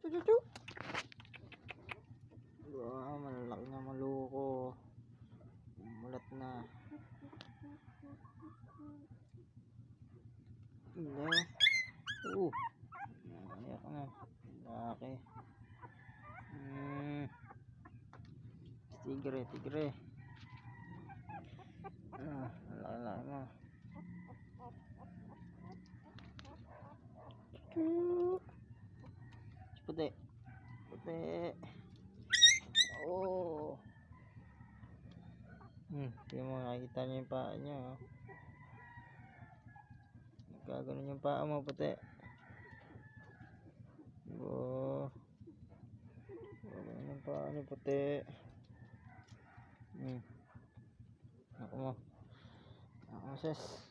Chu. Wow, malalaki na maluko. Mulat na. Hindi. Ayak na. Laki. Tigre. Laki mo. Puti. Oh. Hindi mo nakikita niyo yung paa niya. Gaganon yung paa mo, puti. Gaganon yung paa niya, puti. Ako mo, sis.